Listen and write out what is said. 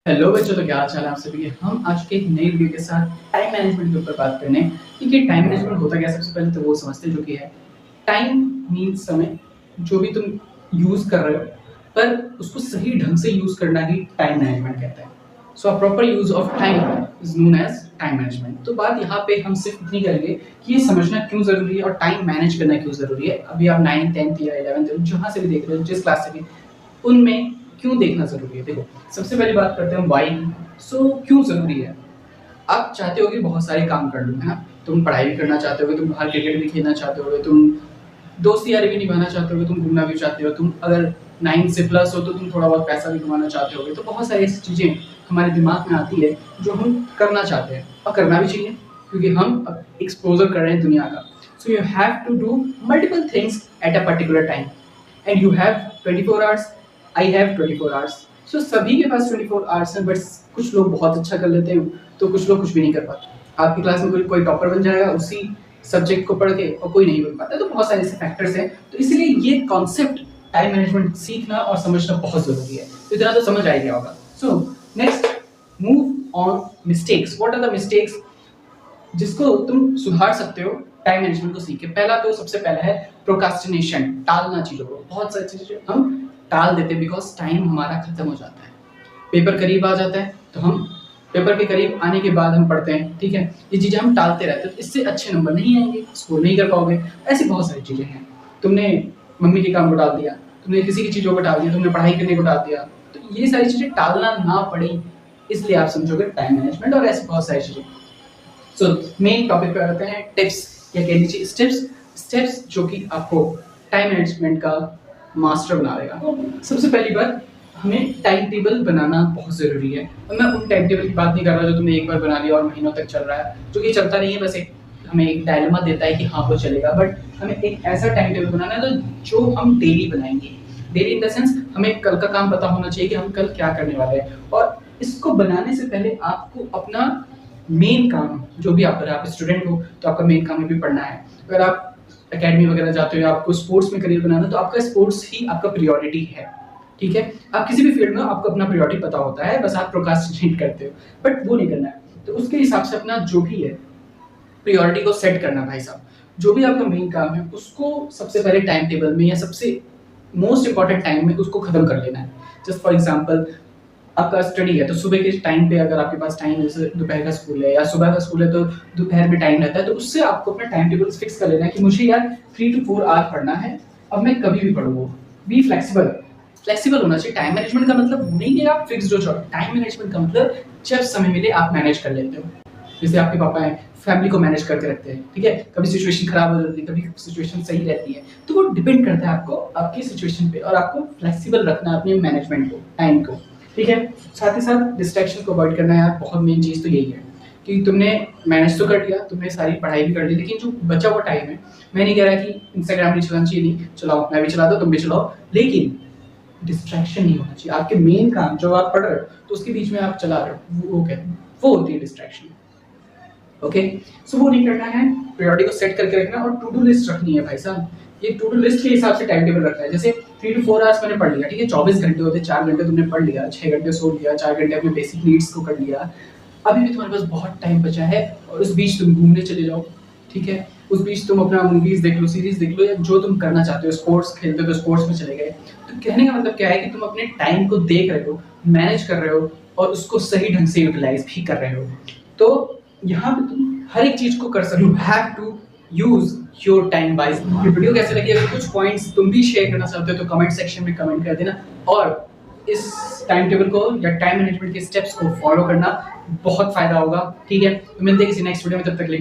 Hello बच्चों, तो क्या हाल चाल है आप सभी के। हम आज के एक नई वीडियो के साथ टाइम मैनेजमेंट के ऊपर बात करने। देखिए, टाइम मैनेजमेंट होता क्या है। सबसे पहले तो वो समझते हैं जो कि है टाइम मीन्स समय, जो भी तुम यूज कर रहे हो पर उसको सही ढंग से यूज करना ही टाइम मैनेजमेंट कहता है। So a proper use of time is known as time management. तो बात यहाँ पे हम सिर्फ इतनी करेंगे कि ये समझना क्यों जरूरी है और टाइम मैनेज करना क्यों जरूरी है। अभी आप 9th 10th या 11th जहाँ से भी देख रहे हो, जिस क्लास से भी, उनमें क्यों देखना जरूरी है। देखो, सबसे पहली बात करते हैं वाई। सो क्यों जरूरी है। आप चाहते हो कि बहुत सारे काम कर लूँ, है ना। तुम पढ़ाई भी करना चाहते हो, तुम बाहर क्रिकेट भी खेलना चाहते हो, तुम दोस्ती यारी भी निभाना चाहते हो, तुम घूमना भी चाहते हो, तुम अगर 9 से प्लस हो तो तुम थोड़ा बहुत पैसा भी कमाना चाहते हो। तो बहुत सारी ऐसी चीजें हमारे दिमाग में आती है जो हम करना चाहते हैं और करना भी चाहिए, क्योंकि हम एक्सपोजर कर रहे हैं दुनिया का। So you have to do multiple things at a particular time and you have 24 hours. I have 24 hours. So सभी के पास 24 आवर्स हैं, बट कुछ लोग बहुत अच्छा कर लेते हैं तो कुछ लोग कुछ भी नहीं कर पाते। आपकी क्लास में कोई टॉपर बन जाएगा उसी सब्जेक्ट को पढ़ के और कोई नहीं बन पाता। तो बहुत सारे ऐसे फैक्टर्स हैं। तो इसीलिए ये कॉन्सेप्ट टाइम मैनेजमेंट सीखना और समझना बहुत जरूरी है। तो इतना तो समझ आ गया होगा। So next, move on mistakes. What are the mistakes जिसको तुम सुधार सकते हो टाइम मैनेजमेंट को सीख के। पहला तो सबसे पहला है प्रोकास्टिनेशन, टालना चीजों को। बहुत सारी चीजें हम टाल देते हैं बिकॉज टाइम हमारा खत्म हो जाता है। पेपर करीब आ जाता है तो हम पेपर के करीब आने के बाद हम पढ़ते हैं, ठीक है। ये चीजें हम टालते रहते हैं, तो इससे अच्छे नंबर नहीं आएंगे, स्कोर नहीं कर पाओगे। ऐसी बहुत सारी चीजें हैं। तुमने मम्मी के काम को टाल दिया, तुमने किसी की चीजों को टाल दिया, तुमने पढ़ाई करने को टाल दिया। तो ये सारी चीजें टालना ना पड़े, इसलिए आप समझोगे टाइम मैनेजमेंट और ऐसी बहुत सारी चीजें। सो मेन टॉपिक पे आते हैं टिप्स, या कह लीजिए स्टेप्स। स्टेप्स जो कि आपको टाइम मैनेजमेंट का मास्टर बना देगा। सबसे पहली बात, हमें टाइम टेबल बनाना बहुत जरूरी है। और मैं उन टाइम टेबल की बात नहीं कर रहा जो तुमने एक बार बना लिया और महीनों तक चल रहा है, जो कि चलता नहीं है। बस एक हमें एक डायलेमा देता है कि हाँ वो चलेगा, बट हमें एक ऐसा टाइम टेबल बनाना है तो जो हम डेली बनाएंगे। डेली इन द सेंस, हमें कल का काम पता होना चाहिए कि हम कल क्या करने वाले हैं। और इसको बनाने से पहले आपको अपना मेन काम, जो भी आप कर रहे हैं, आप स्टूडेंट हो तो आपका मेन काम भी पढ़ना है। अगर आप एकेडमी वगैरह जाते हो या आपको स्पोर्ट्स में करियर बनाना, तो आपका स्पोर्ट्स ही आपका प्रायोरिटी है, ठीक है। आप किसी भी फील्ड में आपको अपना प्रायोरिटी पता होता है, बस आप प्रोक्रास्टिनेट करते हो, बट वो नहीं करना है। तो उसके हिसाब से अपना जो भी है प्रायोरिटी को सेट करना भाई साहब। जो भी आपका मेन काम है उसको सबसे पहले टाइम टेबल में या सबसे मोस्ट इंपॉर्टेंट टाइम में उसको खत्म कर लेना है। जस्ट फॉर एग्जाम्पल, आपका स्टडी है तो सुबह के टाइम पे अगर आपके पास टाइम, जैसे दोपहर का स्कूल है या सुबह का स्कूल है तो दोपहर में टाइम रहता है, तो उससे आपको अपना टाइम टेबल फिक्स कर लेना है कि मुझे यार 3 to 4 आवर पढ़ना है, अब मैं कभी भी पढ़ूंगा। Be flexible. फ्लेक्सिबल होना चाहिए। टाइम मैनेजमेंट का मतलब नहीं है आप फिक्स हो जाओ। टाइम मैनेजमेंट का मतलब जब समय मिले आप मैनेज कर लेते हो। जैसे आपके पापा हैं, फैमिली को मैनेज करके रखते हैं, ठीक है। कभी सिचुएशन खराब हो जाती है, कभी सिचुएशन सही रहती है, तो वो डिपेंड करता है आपको आपकी सिचुएशन पे। और आपको फ्लेक्सिबल रखना है अपने मैनेजमेंट को, टाइम को, ठीक है। साथ ही साथ डिस्ट्रैक्शन को अवॉइड करना है यार। बहुत मेन चीज़ तो यही है कि तुमने मैनेज तो कर लिया, तुमने सारी पढ़ाई भी कर ली, लेकिन जो बचा हुआ टाइम है, मैं नहीं कह रहा कि इंस्टाग्राम नहीं चलाना चाहिए, नहीं चलाओ, मैं भी चलाता हूँ, तुम भी चलाओ, लेकिन डिस्ट्रैक्शन नहीं होना चाहिए। आपके मेन काम जो आप पढ़ रहे हो तो उसके बीच में आप चला रहे हो, वो क्या, वो होती है डिस्ट्रैक्शन। ओके, सो वो नहीं करना है। प्रायोरिटी को सेट करके रखना और टू डू लिस्ट रखनी है भाई साहब। ये टू डू लिस्ट के हिसाब से टाइम टेबल रखना है। जैसे 3 to 4 आवर्स मैंने पढ़ लिया, ठीक है। 24 घंटे होते, 4 घंटे तुमने पढ़ लिया, 6 घंटे सो लिया, 4 घंटे अपने बेसिक नीड्स को कर लिया। अभी भी तुम्हारे पास बहुत टाइम बचा है और उस बीच तुम घूमने चले जाओ, ठीक है। उस बीच तुम अपना मूवीज देख लो, सीरीज देख लो, या जो तुम करना चाहते हो, स्पोर्ट्स खेलते हो तो स्पोर्ट्स में चले गए। तो कहने का मतलब क्या है कि तुम अपने टाइम को देख रहे हो, मैनेज कर रहे हो और उसको सही ढंग से यूटिलाइज भी कर रहे हो। तो यहाँ पे तुम हर एक चीज को कर सकते हो। You have to use your time wise. ये वीडियो कैसे लगी, अगर कुछ पॉइंट्स तुम भी शेयर करना चाहते हो तो कमेंट सेक्शन में कमेंट कर देना। और इस टाइम टेबल को या टाइम मैनेजमेंट के स्टेप्स को फॉलो करना, बहुत फायदा होगा, ठीक है। तो मिलते हैं किसी नेक्स्ट वीडियो में, तब तक के लिए